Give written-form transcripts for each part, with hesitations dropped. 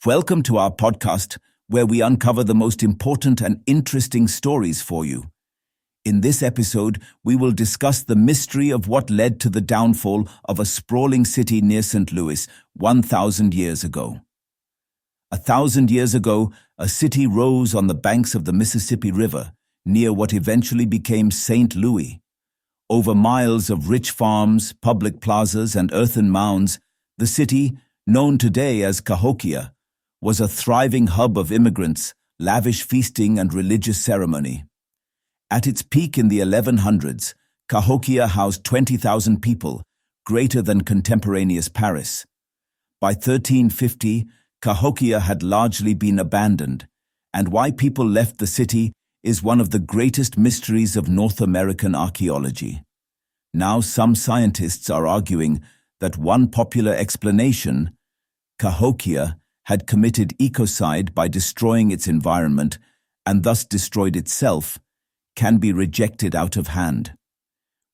Welcome to our podcast, where we uncover the most important and interesting stories for you. In this episode, we will discuss the mystery of what led to the downfall of a sprawling city near St. Louis 1,000 years ago. 1,000 years ago, a city rose on the banks of the Mississippi River, near what eventually became St. Louis. Over miles of rich farms, public plazas, and earthen mounds, the city, known today as Cahokia, was a thriving hub of immigrants, lavish feasting, and religious ceremony. At its peak in the 1100s, Cahokia housed 20,000 people, greater than contemporaneous Paris. By 1350, Cahokia had largely been abandoned, and why people left the city is one of the greatest mysteries of North American archaeology. Now some scientists are arguing that one popular explanation, Cahokia, had committed ecocide by destroying its environment and thus destroyed itself, can be rejected out of hand.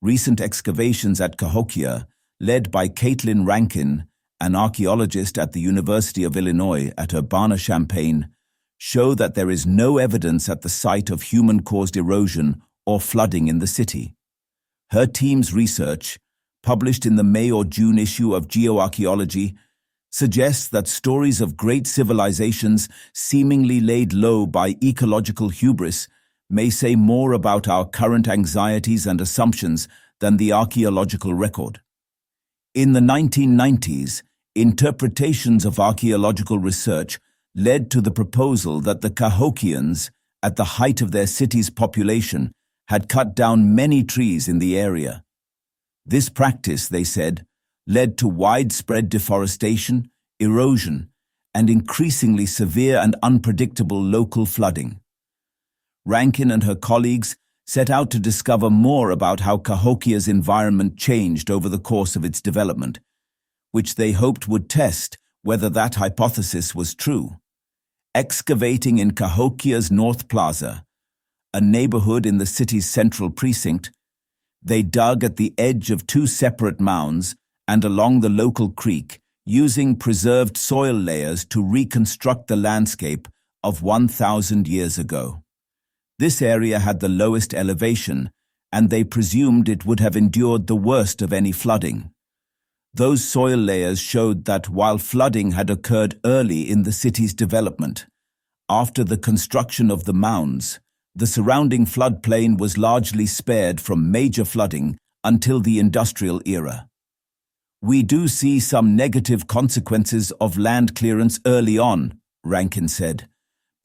Recent excavations at Cahokia, led by Caitlin Rankin, an archaeologist at the University of Illinois at Urbana-Champaign, show that there is no evidence at the site of human-caused erosion or flooding in the city. Her team's research, published in the May or June issue of Geoarchaeology, suggests that stories of great civilizations seemingly laid low by ecological hubris may say more about our current anxieties and assumptions than the archaeological record. In the 1990s, interpretations of archaeological research led to the proposal that the Cahokians, at the height of their city's population, had cut down many trees in the area. This practice, they said, led to widespread deforestation, erosion, and increasingly severe and unpredictable local flooding. Rankin and her colleagues set out to discover more about how Cahokia's environment changed over the course of its development, which they hoped would test whether that hypothesis was true. Excavating in Cahokia's North Plaza, a neighborhood in the city's central precinct, they dug at the edge of two separate mounds and along the local creek, using preserved soil layers to reconstruct the landscape of 1,000 years ago. This area had the lowest elevation, and they presumed it would have endured the worst of any flooding. Those soil layers showed that while flooding had occurred early in the city's development, after the construction of the mounds, the surrounding floodplain was largely spared from major flooding until the industrial era. "We do see some negative consequences of land clearance early on," Rankin said,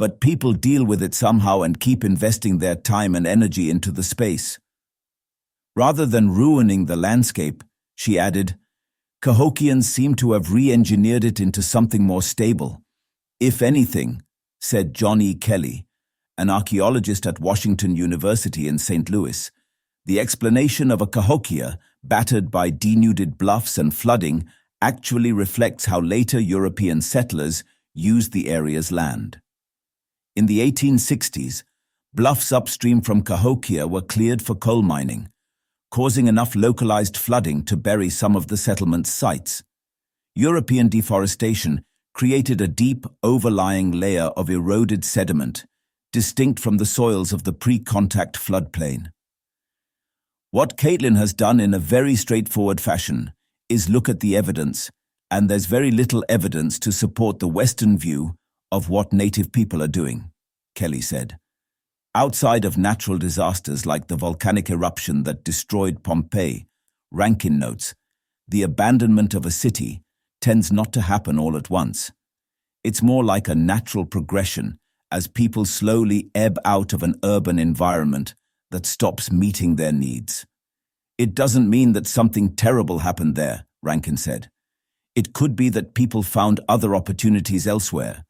"but people deal with it somehow and keep investing their time and energy into the space." Rather than ruining the landscape, she added, Cahokians seem to have re-engineered it into something more stable. "If anything," said John E. Kelly, an archaeologist at Washington University in St. Louis, "the explanation of a Cahokia battered by denuded bluffs and flooding actually reflects how later European settlers used the area's land." In the 1860s, bluffs upstream from Cahokia were cleared for coal mining, causing enough localized flooding to bury some of the settlement's sites. European deforestation created a deep, overlying layer of eroded sediment, distinct from the soils of the pre-contact floodplain. What Caitlin has done in a very straightforward fashion is look at the evidence, and there's very little evidence to support the Western view of what native people are doing, Kelly said. Outside of natural disasters like the volcanic eruption that destroyed Pompeii, Rankin notes, the abandonment of a city tends not to happen all at once. It's more like a natural progression as people slowly ebb out of an urban environment that stops meeting their needs. "It doesn't mean that something terrible happened there," Rankin said. "It could be that people found other opportunities elsewhere,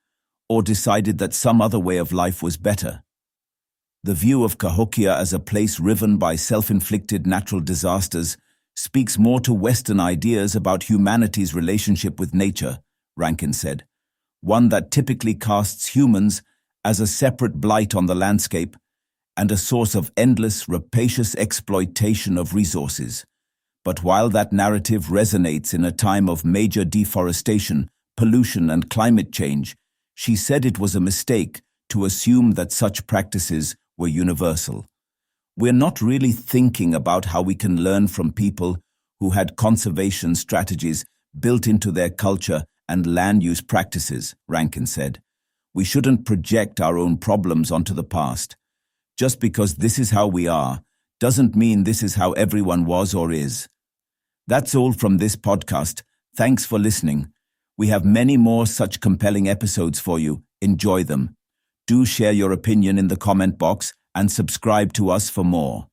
or decided that some other way of life was better." The view of Cahokia as a place riven by self-inflicted natural disasters speaks more to Western ideas about humanity's relationship with nature, Rankin said, one that typically casts humans as a separate blight on the landscape and a source of endless, rapacious exploitation of resources. But while that narrative resonates in a time of major deforestation, pollution, and climate change, She said it was a mistake to assume that such practices were universal. We're not really thinking about how we can learn from people who had conservation strategies built into their culture and land use practices, Rankin said. We shouldn't project our own problems onto the past. Just because this is how we are, doesn't mean this is how everyone was or is. That's all from this podcast. Thanks for listening. We have many more such compelling episodes for you. Enjoy them. Do share your opinion in the comment box and subscribe to us for more.